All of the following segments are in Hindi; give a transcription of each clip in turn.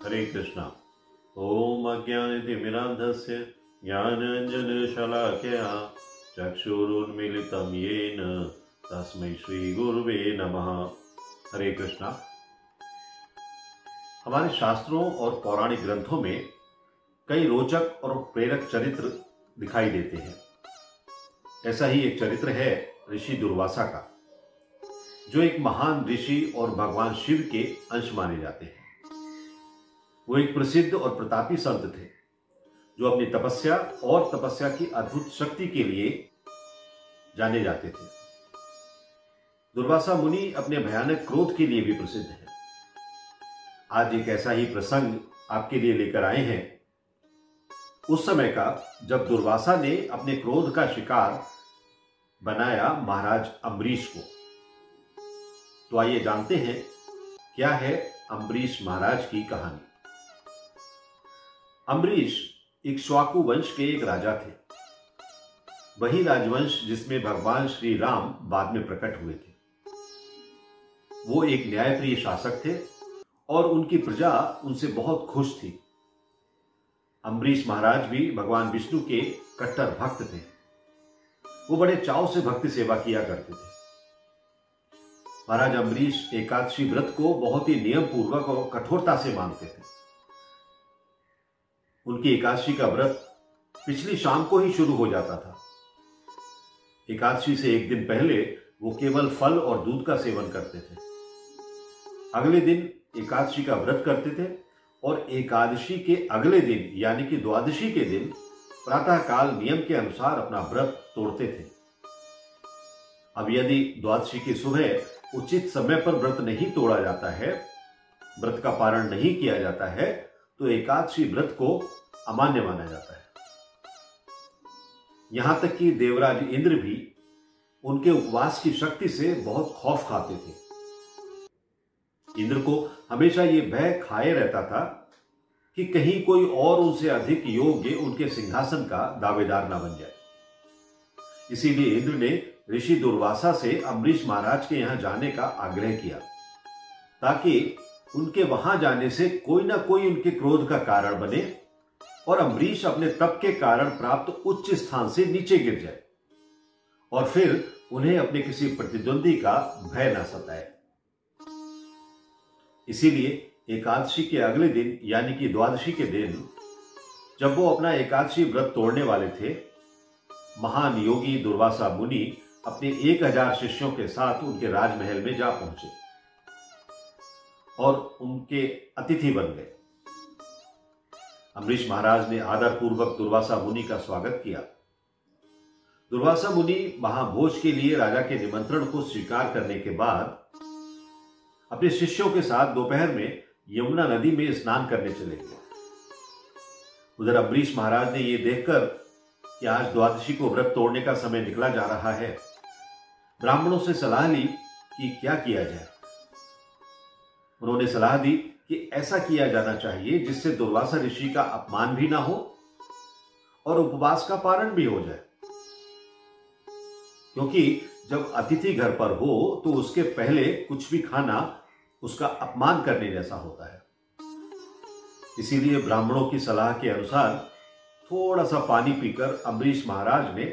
हरे कृष्णा। ओम अज्ञानतिमिरान्धस्य ज्ञानाञ्जनशलाकया चक्षुरुन्मीलितं येन तस्मै श्रीगुरुवे नमः। हरे कृष्णा। हमारे शास्त्रों और पौराणिक ग्रंथों में कई रोचक और प्रेरक चरित्र दिखाई देते हैं। ऐसा ही एक चरित्र है ऋषि दुर्वासा का, जो एक महान ऋषि और भगवान शिव के अंश माने जाते हैं। वो एक प्रसिद्ध और प्रतापी संत थे, जो अपनी तपस्या और तपस्या की अद्भुत शक्ति के लिए जाने जाते थे। दुर्वासा मुनि अपने भयानक क्रोध के लिए भी प्रसिद्ध हैं। आज एक ऐसा ही प्रसंग आपके लिए लेकर आए हैं, उस समय का जब दुर्वासा ने अपने क्रोध का शिकार बनाया महाराज अम्बरीश को। तो आइए जानते हैं क्या है अम्बरीश महाराज की कहानी। अम्बरीश इक्ष्वाकु वंश के एक राजा थे। वही राजवंश जिसमें भगवान श्री राम बाद में प्रकट हुए थे। वो एक न्यायप्रिय शासक थे और उनकी प्रजा उनसे बहुत खुश थी। अम्बरीश महाराज भी भगवान विष्णु के कट्टर भक्त थे। वो बड़े चाव से भक्ति सेवा किया करते थे। महाराज अम्बरीश एकादशी व्रत को बहुत ही नियम पूर्वक और कठोरता से मानते थे। उनकी एकादशी का व्रत पिछली शाम को ही शुरू हो जाता था। एकादशी से एक दिन पहले वो केवल फल और दूध का सेवन करते थे। अगले दिन एकादशी का व्रत करते थे और एकादशी के अगले दिन यानी कि द्वादशी के दिन प्रातःकाल नियम के अनुसार अपना व्रत तोड़ते थे। अब यदि द्वादशी की सुबह उचित समय पर व्रत नहीं तोड़ा जाता है, व्रत का पारण नहीं किया जाता है, तो एकादशी व्रत को अमान्य माना जाता है। यहां तक कि देवराज इंद्र भी उनके उपवास की शक्ति से बहुत खौफ खाते थे। इंद्र को हमेशा ये भय खाए रहता था कि कहीं कोई और उनसे अधिक योग्य उनके सिंहासन का दावेदार न बन जाए। इसीलिए इंद्र ने ऋषि दुर्वासा से अम्बरीश महाराज के यहां जाने का आग्रह किया, ताकि उनके वहां जाने से कोई ना कोई उनके क्रोध का कारण बने और अम्बरीश अपने तप के कारण प्राप्त उच्च स्थान से नीचे गिर जाए और फिर उन्हें अपने किसी प्रतिद्वंदी का भय न सताए। इसीलिए एकादशी के अगले दिन यानी कि द्वादशी के दिन जब वो अपना एकादशी व्रत तोड़ने वाले थे, महान योगी दुर्वासा मुनि अपने 1000 शिष्यों के साथ उनके राजमहल में जा पहुंचे और उनके अतिथि बन गए। अम्बरीश महाराज ने आदरपूर्वक दुर्वासा मुनि का स्वागत किया। दुर्वासा मुनि महाभोज के लिए राजा के निमंत्रण को स्वीकार करने के बाद अपने शिष्यों के साथ दोपहर में यमुना नदी में स्नान करने चले गए। उधर अम्बरीश महाराज ने यह देखकर कि आज द्वादशी को व्रत तोड़ने का समय निकला जा रहा है, ब्राह्मणों से सलाह ली कि क्या किया जाए। उन्होंने सलाह दी कि ऐसा किया जाना चाहिए जिससे दुर्वासा ऋषि का अपमान भी ना हो और उपवास का पारण भी हो जाए, क्योंकि जब अतिथि घर पर हो तो उसके पहले कुछ भी खाना उसका अपमान करने जैसा होता है। इसीलिए ब्राह्मणों की सलाह के अनुसार थोड़ा सा पानी पीकर अम्बरीश महाराज ने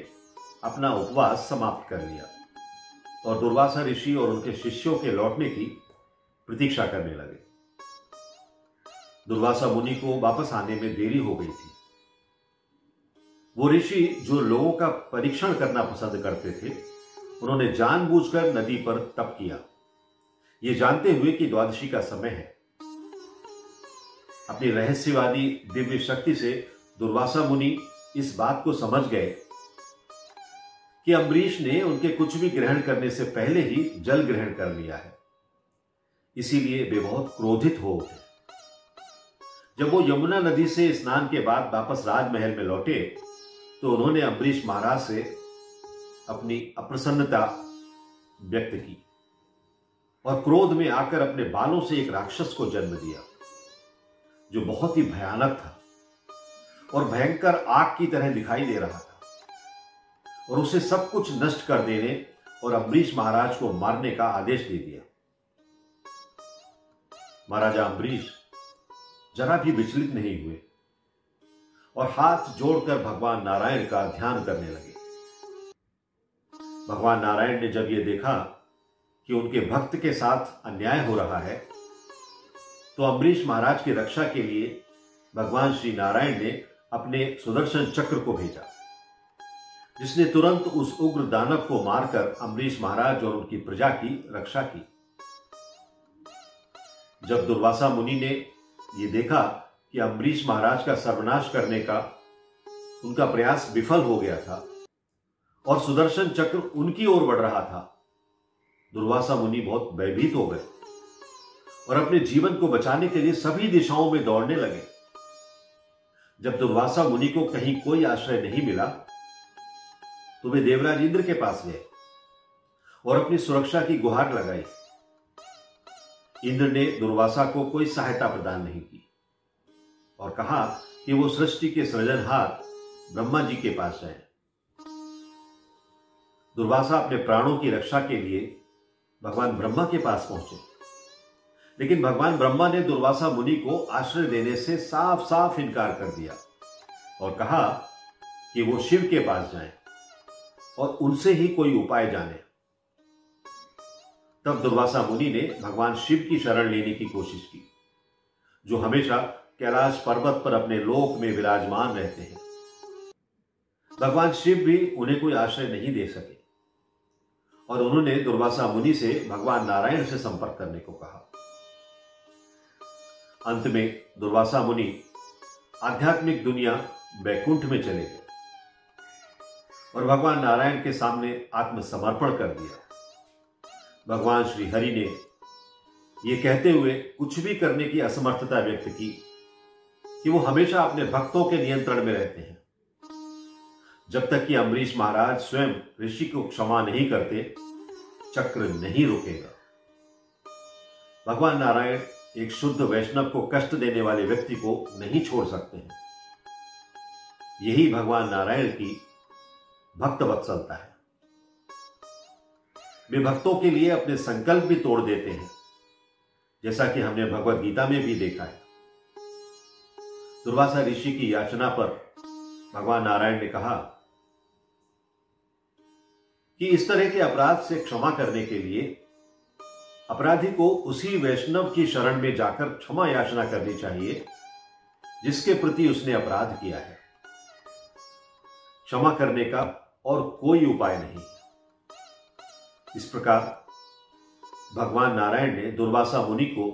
अपना उपवास समाप्त कर लिया और दुर्वासा ऋषि और उनके शिष्यों के लौटने की प्रतीक्षा करने लगे। दुर्वासा मुनि को वापस आने में देरी हो गई थी। वो ऋषि जो लोगों का परीक्षण करना पसंद करते थे, उन्होंने जानबूझकर नदी पर तप किया, ये जानते हुए कि द्वादशी का समय है। अपनी रहस्यवादी दिव्य शक्ति से दुर्वासा मुनि इस बात को समझ गए कि अम्बरीश ने उनके कुछ भी ग्रहण करने से पहले ही जल ग्रहण कर लिया है। इसीलिए वे बहुत क्रोधित हो उठे। जब वो यमुना नदी से स्नान के बाद वापस राजमहल में लौटे तो उन्होंने अम्बरीश महाराज से अपनी अप्रसन्नता व्यक्त की और क्रोध में आकर अपने बालों से एक राक्षस को जन्म दिया, जो बहुत ही भयानक था और भयंकर आग की तरह दिखाई दे रहा था और उसे सब कुछ नष्ट कर देने और अम्बरीश महाराज को मारने का आदेश दे दिया। महाराजा अम्बरीश जरा भी विचलित नहीं हुए और हाथ जोड़कर भगवान नारायण का ध्यान करने लगे। भगवान नारायण ने जब यह देखा कि उनके भक्त के साथ अन्याय हो रहा है, तो अम्बरीश महाराज की रक्षा के लिए भगवान श्री नारायण ने अपने सुदर्शन चक्र को भेजा, जिसने तुरंत उस उग्र दानव को मारकर अम्बरीश महाराज और उनकी प्रजा की रक्षा की। जब दुर्वासा मुनि ने यह देखा कि अम्बरीश महाराज का सर्वनाश करने का उनका प्रयास विफल हो गया था और सुदर्शन चक्र उनकी ओर बढ़ रहा था, दुर्वासा मुनि बहुत भयभीत हो गए और अपने जीवन को बचाने के लिए सभी दिशाओं में दौड़ने लगे। जब दुर्वासा मुनि को कहीं कोई आश्रय नहीं मिला, तो वे देवराज इंद्र के पास गए और अपनी सुरक्षा की गुहार लगाई। इंद्र ने दुर्वासा को कोई सहायता प्रदान नहीं की और कहा कि वो सृष्टि के सृजनहार ब्रह्मा जी के पास जाएं। दुर्वासा अपने प्राणों की रक्षा के लिए भगवान ब्रह्मा के पास पहुंचे, लेकिन भगवान ब्रह्मा ने दुर्वासा मुनि को आश्रय देने से साफ साफ इनकार कर दिया और कहा कि वो शिव के पास जाएं और उनसे ही कोई उपाय जाने। तब दुर्वासा मुनि ने भगवान शिव की शरण लेने की कोशिश की, जो हमेशा कैलाश पर्वत पर अपने लोक में विराजमान रहते हैं। भगवान शिव भी उन्हें कोई आश्रय नहीं दे सके और उन्होंने दुर्वासा मुनि से भगवान नारायण से संपर्क करने को कहा। अंत में दुर्वासा मुनि आध्यात्मिक दुनिया बैकुंठ में चले गए और भगवान नारायण के सामने आत्मसमर्पण कर दिया। भगवान श्री हरि ने यह कहते हुए कुछ भी करने की असमर्थता व्यक्त की कि वो हमेशा अपने भक्तों के नियंत्रण में रहते हैं। जब तक कि अम्बरीश महाराज स्वयं ऋषि को क्षमा नहीं करते, चक्र नहीं रुकेगा। भगवान नारायण एक शुद्ध वैष्णव को कष्ट देने वाले व्यक्ति को नहीं छोड़ सकते हैं। यही भगवान नारायण की भक्त वत्सलता है। वे भक्तों के लिए अपने संकल्प भी तोड़ देते हैं, जैसा कि हमने भगवत गीता में भी देखा है। दुर्वासा ऋषि की याचना पर भगवान नारायण ने कहा कि इस तरह के अपराध से क्षमा करने के लिए अपराधी को उसी वैष्णव की शरण में जाकर क्षमा याचना करनी चाहिए जिसके प्रति उसने अपराध किया है। क्षमा करने का और कोई उपाय नहीं। इस प्रकार भगवान नारायण ने दुर्वासा मुनि को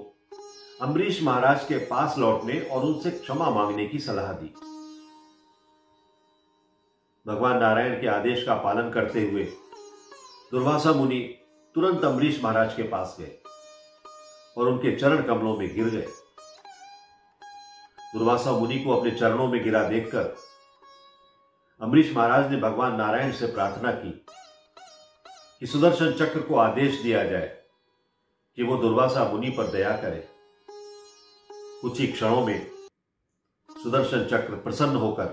अम्बरीश महाराज के पास लौटने और उनसे क्षमा मांगने की सलाह दी। भगवान नारायण के आदेश का पालन करते हुए दुर्वासा मुनि तुरंत अम्बरीश महाराज के पास गए और उनके चरण कमलों में गिर गए। दुर्वासा मुनि को अपने चरणों में गिरा देखकर अम्बरीश महाराज ने भगवान नारायण से प्रार्थना की कि सुदर्शन चक्र को आदेश दिया जाए कि वो दुर्वासा मुनि पर दया करे। कुछ ही क्षणों में सुदर्शन चक्र प्रसन्न होकर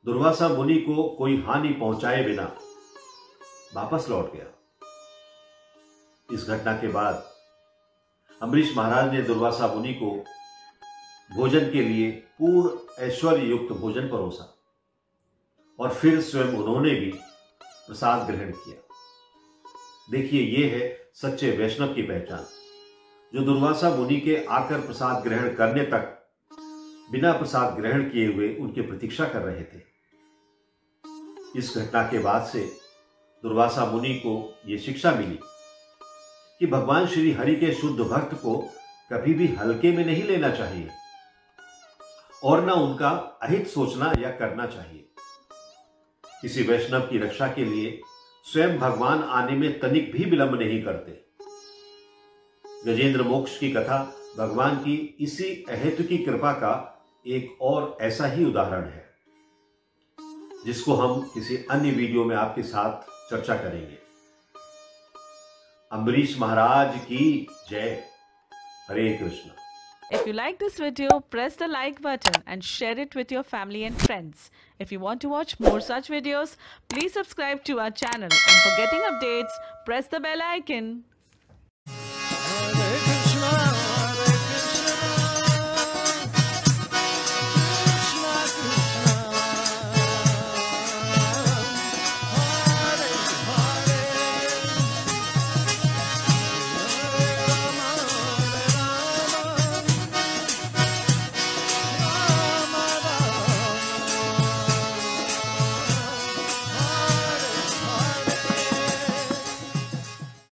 दुर्वासा मुनि को कोई हानि पहुंचाए बिना वापस लौट गया। इस घटना के बाद अम्बरीश महाराज ने दुर्वासा मुनि को भोजन के लिए पूर्ण ऐश्वर्य युक्त भोजन परोसा और फिर स्वयं उन्होंने भी प्रसाद ग्रहण किया। देखिए, यह है सच्चे वैष्णव की पहचान, जो दुर्वासा मुनि के आकर प्रसाद ग्रहण करने तक बिना प्रसाद ग्रहण किए हुए उनकी प्रतीक्षा कर रहे थे। इस घटना के बाद से दुर्वासा मुनि को यह शिक्षा मिली कि भगवान श्री हरि के शुद्ध भक्त को कभी भी हल्के में नहीं लेना चाहिए और न उनका अहित सोचना या करना चाहिए। किसी वैष्णव की रक्षा के लिए स्वयं भगवान आने में तनिक भी विलंब नहीं करते। गजेंद्र मोक्ष की कथा भगवान की इसी अहेतुकी कृपा का एक और ऐसा ही उदाहरण है, जिसको हम किसी अन्य वीडियो में आपके साथ चर्चा करेंगे। अम्बरीश महाराज की जय। हरे Krishna. If you like this video, press the like button and share it with your family and friends. If you want to watch more such videos, please subscribe to our channel, and for getting updates, press the bell icon.